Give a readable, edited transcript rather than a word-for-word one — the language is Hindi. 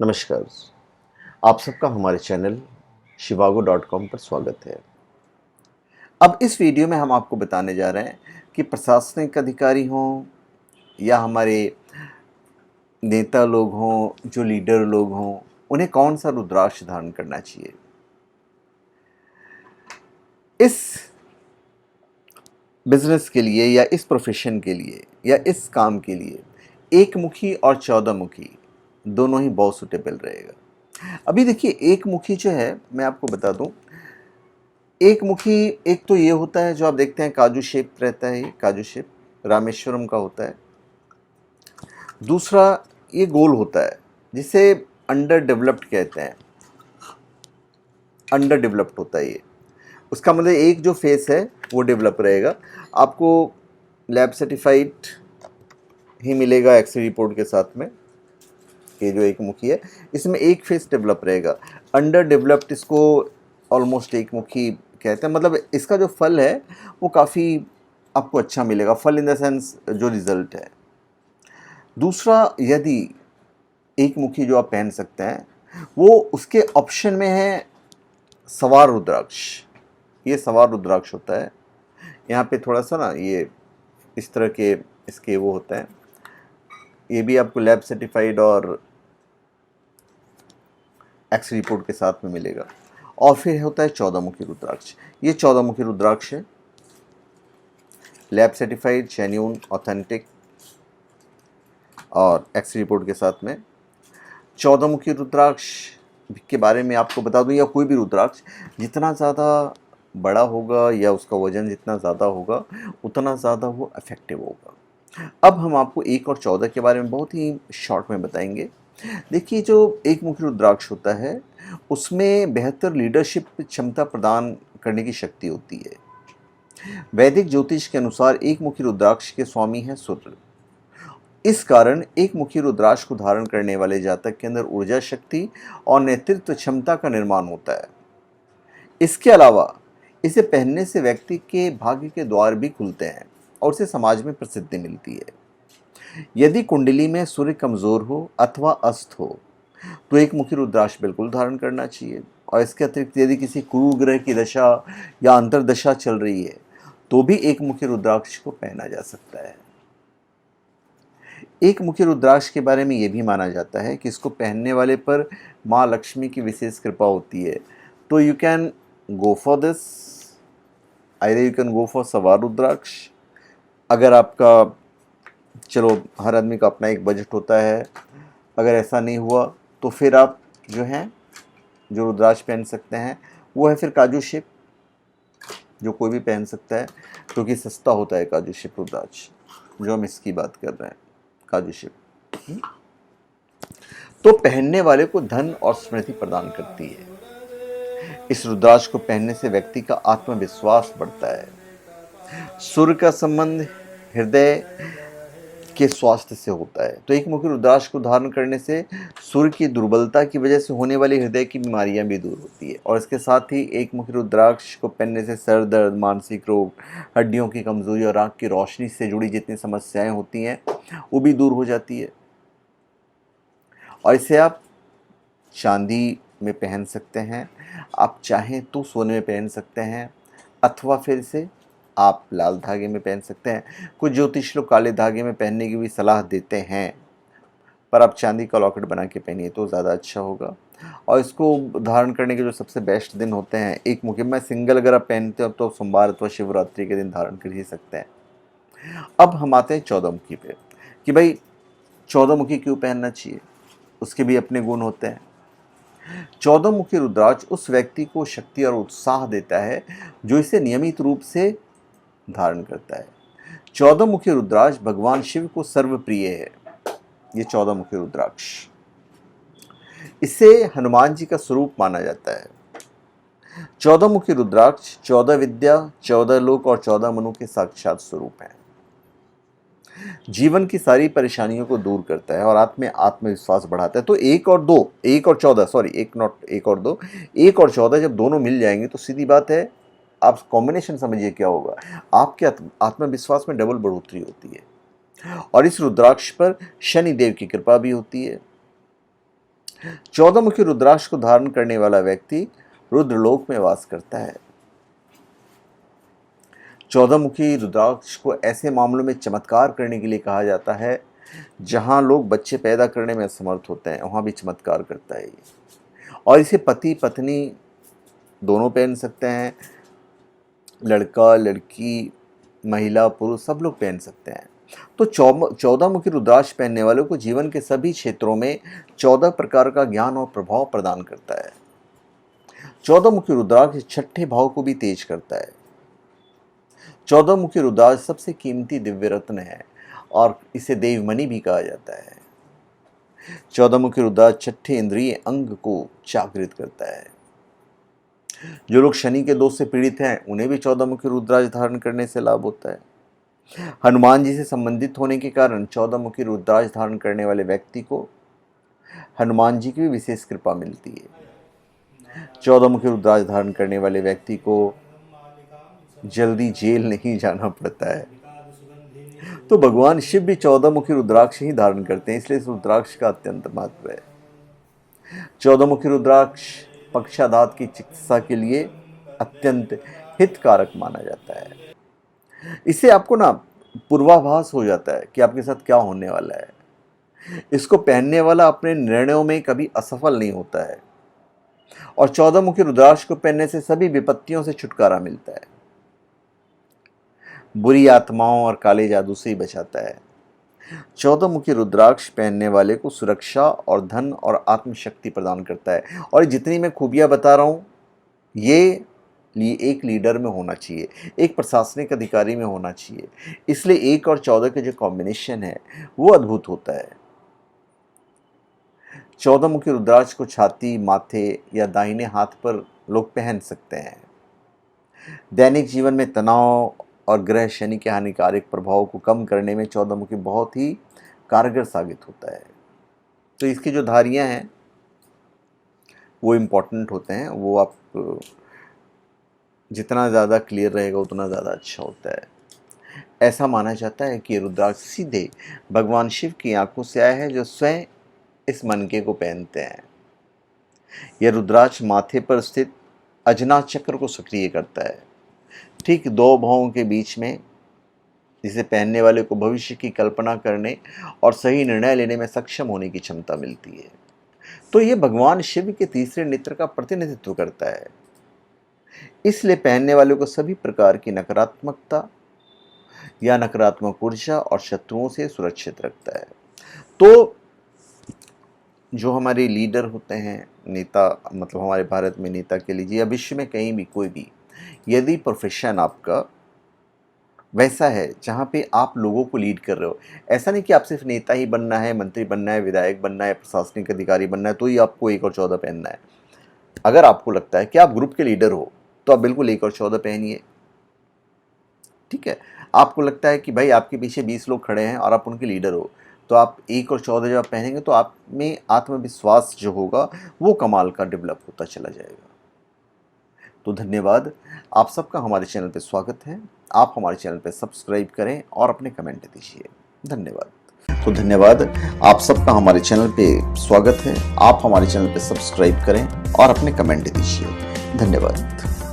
नमस्कार। आप सबका हमारे चैनल shivago.com पर स्वागत है। अब इस वीडियो में हम आपको बताने जा रहे हैं कि प्रशासनिक अधिकारी हों या हमारे नेता लोग हों, जो लीडर लोग हों, उन्हें कौन सा रुद्राक्ष धारण करना चाहिए। इस बिजनेस के लिए या इस प्रोफेशन के लिए या इस काम के लिए एक मुखी और 14 मुखी दोनों ही बहुत सुटेबल रहेगा। अभी देखिए, एक मुखी जो है, मैं आपको बता दूं, एक मुखी एक तो ये होता है जो आप देखते हैं काजू शेप रहता है, ये काजू शेप रामेश्वरम का होता है। दूसरा ये गोल होता है जिसे अंडर डेवलप्ड कहते हैं, अंडर डेवलप्ड होता है ये। उसका मतलब एक जो फेस है वो डेवलप रहेगा, आपको लैब सर्टिफाइड ही मिलेगा एक्सरे रिपोर्ट के साथ में। ये जो एक मुखी है इसमें एक फेस डेवलप रहेगा, अंडर डेवलप्ड इसको ऑलमोस्ट एक मुखी कहते हैं। मतलब इसका जो फल है वो काफ़ी आपको अच्छा मिलेगा, फल इन द सेंस जो रिजल्ट है। दूसरा, यदि एक मुखी जो आप पहन सकते हैं वो उसके ऑप्शन में है सवार रुद्राक्ष। ये सवार रुद्राक्ष होता है, यहाँ पे थोड़ा सा ना ये इस तरह के इसके वो होता है। ये भी आपको लैब सर्टिफाइड और एक्स रिपोर्ट के साथ में मिलेगा। और फिर होता है 14 मुखी रुद्राक्ष। ये 14 मुखी रुद्राक्ष है, लैब सर्टिफाइड, जेन्यून, ऑथेंटिक और एक्स रिपोर्ट के साथ में। 14 मुखी रुद्राक्ष के बारे में आपको बता दूं, या कोई भी रुद्राक्ष जितना ज़्यादा बड़ा होगा या उसका वजन जितना ज़्यादा होगा उतना ज़्यादा वो इफेक्टिव होगा। अब हम आपको 1 और 14 के बारे में बहुत ही शॉर्ट में बताएंगे। देखिए, जो एक मुखी रुद्राक्ष होता है उसमें बेहतर लीडरशिप क्षमता प्रदान करने की शक्ति होती है। वैदिक ज्योतिष के अनुसार एक मुखी रुद्राक्ष के स्वामी हैं सूर्य। इस कारण एक मुखी रुद्राक्ष को धारण करने वाले जातक के अंदर ऊर्जा शक्ति और नेतृत्व क्षमता का निर्माण होता है। इसके अलावा इसे पहनने से व्यक्ति के भाग्य के द्वार भी खुलते हैं और उसे समाज में प्रसिद्धि मिलती है। यदि कुंडली में सूर्य कमजोर हो अथवा अस्त हो तो एक मुखी रुद्राक्ष बिल्कुल धारण करना चाहिए। और इसके अतिरिक्त यदि किसी क्रूर ग्रह की दशा या अंतर्दशा चल रही है तो भी एक मुखी रुद्राक्ष को पहना जा सकता है। एक मुखी रुद्राक्ष के बारे में यह भी माना जाता है कि इसको पहनने वाले पर माँ लक्ष्मी की विशेष कृपा होती है। तो you can go for this, either you can go for सवार रुद्राक्ष। अगर आपका, चलो हर आदमी का अपना एक बजट होता है, अगर ऐसा नहीं हुआ तो फिर आप जो हैं जो रुद्राक्ष पहन सकते हैं वो है फिर काजू शिप, जो कोई भी पहन सकता है क्योंकि सस्ता होता है काजू शिप रुद्राक्ष, जो हम इसकी बात कर रहे हैं, काजू शिप। तो पहनने वाले को धन और स्मृति प्रदान करती है। इस रुद्राक्ष को पहनने से व्यक्ति का आत्मविश्वास बढ़ता है। सूर्य का संबंध हृदय के स्वास्थ्य से होता है, तो एक मुखी रुद्राक्ष को धारण करने से सूर्य की दुर्बलता की वजह से होने वाली हृदय की बीमारियां भी दूर होती है। और इसके साथ ही एक मुखी रुद्राक्ष को पहनने से सर दर्द, मानसिक रोग, हड्डियों की कमजोरी और आँख की रोशनी से जुड़ी जितनी समस्याएं होती हैं वो भी दूर हो जाती है। और इसे आप चांदी में पहन सकते हैं, आप चाहें तो सोने में पहन सकते हैं, अथवा फिर से आप लाल धागे में पहन सकते हैं। कुछ ज्योतिष लोग काले धागे में पहनने की भी सलाह देते हैं, पर आप चांदी का लॉकेट बना के पहनिए तो ज़्यादा अच्छा होगा। और इसको धारण करने के जो सबसे बेस्ट दिन होते हैं, एक मुखी में सिंगल अगर आप पहनते हो तो सोमवार अथवा शिवरात्रि के दिन धारण कर ही सकते हैं। अब हम आते हैं 14 मुखी पे, कि भाई 14 मुखी क्यों पहनना चाहिए, उसके भी अपने गुण होते हैं। 14 मुखी रुद्राक्ष उस व्यक्ति को शक्ति और उत्साह देता है जो इसे नियमित रूप से धारण करता है। 14 मुखी रुद्राक्ष भगवान शिव को सर्वप्रिय है। ये 14 मुखी रुद्राक्ष, इसे हनुमान जी का स्वरूप माना जाता है। 14 मुखी रुद्राक्ष 14 विद्या, 14 लोक और 14 मनु के साक्षात स्वरूप है। जीवन की सारी परेशानियों को दूर करता है और आत्मविश्वास बढ़ाता है। तो 1 और 2, 1 और 14, सॉरी 1 नॉट 1 और 2, 1 और 14 जब दोनों मिल जाएंगे तो सीधी बात है, आप कॉम्बिनेशन समझिए क्या होगा, आपके आत्मविश्वास में डबल बढ़ोतरी होती है। और इस रुद्राक्ष पर शनि देव की कृपा भी होती है। 14 मुखी रुद्राक्ष को धारण करने वाला व्यक्ति रुद्रलोक में वास करता है। 14 मुखी रुद्राक्ष को ऐसे मामलों में चमत्कार करने के लिए कहा जाता है जहां लोग बच्चे पैदा करने में असमर्थ होते हैं, वहां भी चमत्कार करता है ये। और इसे पति पत्नी दोनों पहन सकते हैं, लड़का लड़की महिला पुरुष सब लोग पहन सकते हैं। तो 14 मुखी रुद्राक्ष पहनने वालों को जीवन के सभी क्षेत्रों में 14 प्रकार का ज्ञान और प्रभाव प्रदान करता है। 14 मुखी रुद्राक्ष छठे भाव को भी तेज करता है। 14 मुखी रुद्राक्ष सबसे कीमती दिव्य रत्न है और इसे देवमणि भी कहा जाता है। 14 मुखी रुद्राक्ष छठे इंद्रिय अंग को जागृत करता है। जो लोग शनि के दोष से पीड़ित हैं उन्हें भी 14 मुखी रुद्राक्ष धारण करने से लाभ होता है। हनुमान जी से संबंधित होने के कारण 14 मुखी रुद्राक्ष धारण करने वाले व्यक्ति को हनुमान जी की भी विशेष कृपा मिलती है। 14 मुखी रुद्राक्ष धारण करने वाले व्यक्ति को जल्दी जेल नहीं जाना पड़ता है। तो भगवान शिव भी 14 मुखी रुद्राक्ष ही धारण करते हैं, इसलिए इस रुद्राक्ष का अत्यंत महत्व है। 14 मुखी रुद्राक्ष पक्षाघात की चिकित्सा के लिए अत्यंत हितकारक माना जाता है। इससे आपको ना पूर्वाभास हो जाता है कि आपके साथ क्या होने वाला है। इसको पहनने वाला अपने निर्णयों में कभी असफल नहीं होता है और 14 मुखी रुद्राक्ष को पहनने से सभी विपत्तियों से छुटकारा मिलता है, बुरी आत्माओं और काले जादू से ही बचाता है। 14 मुखी रुद्राक्ष पहनने वाले को सुरक्षा और धन और आत्मशक्ति प्रदान करता है। और जितनी मैं खूबियां बता रहा हूं ये एक लीडर में होना चाहिए, एक प्रशासनिक अधिकारी में होना चाहिए, इसलिए 1 और 14 के जो कॉम्बिनेशन है वो अद्भुत होता है। 14 मुखी रुद्राक्ष को छाती, माथे या दाहिने हाथ पर लोग पहन सकते हैं। दैनिक जीवन में तनाव और ग्रह शनि के हानिकारक प्रभाव को कम करने में 14 मुखी बहुत ही कारगर साबित होता है। तो इसकी जो धारियां हैं वो इम्पोर्टेंट होते हैं, वो आप जितना ज़्यादा क्लियर रहेगा उतना ज़्यादा अच्छा होता है। ऐसा माना जाता है कि ये रुद्राक्ष सीधे भगवान शिव की आंखों से आया है जो स्वयं इस मनके को पहनते हैं। यह रुद्राक्ष माथे पर स्थित अजना चक्र को सक्रिय करता है, ठीक 2 भावों के बीच में, जिसे पहनने वाले को भविष्य की कल्पना करने और सही निर्णय लेने में सक्षम होने की क्षमता मिलती है। तो ये भगवान शिव के तीसरे नेत्र का प्रतिनिधित्व करता है, इसलिए पहनने वाले को सभी प्रकार की नकारात्मकता या नकारात्मक ऊर्जा और शत्रुओं से सुरक्षित रखता है। तो जो हमारे लीडर होते हैं, नेता, मतलब हमारे भारत में नेता के लीजिए या विश्व में कहीं भी कोई भी, यदि प्रोफेशन आपका वैसा है जहाँ पे आप लोगों को लीड कर रहे हो, ऐसा नहीं कि आप सिर्फ नेता ही बनना है, मंत्री बनना है, विधायक बनना है, प्रशासनिक अधिकारी बनना है तो ही आपको 1 और 14 पहनना है। अगर आपको लगता है कि आप ग्रुप के लीडर हो तो आप बिल्कुल 1 और 14 पहनिए, ठीक है। आपको लगता है कि भाई आपके पीछे 20 लोग खड़े हैं और आप उनके लीडर हो तो आप 1 और 14 जब आप पहनेंगे तो आप में आत्मविश्वास जो होगा वो कमाल का डेवलप होता चला जाएगा। तो धन्यवाद, आप सबका हमारे चैनल पे स्वागत है। आप हमारे चैनल पे सब्सक्राइब करें और अपने कमेंट दीजिए। धन्यवाद। तो धन्यवाद, आप सबका हमारे चैनल पे स्वागत है। आप हमारे चैनल पे सब्सक्राइब करें और अपने कमेंट दीजिए। धन्यवाद।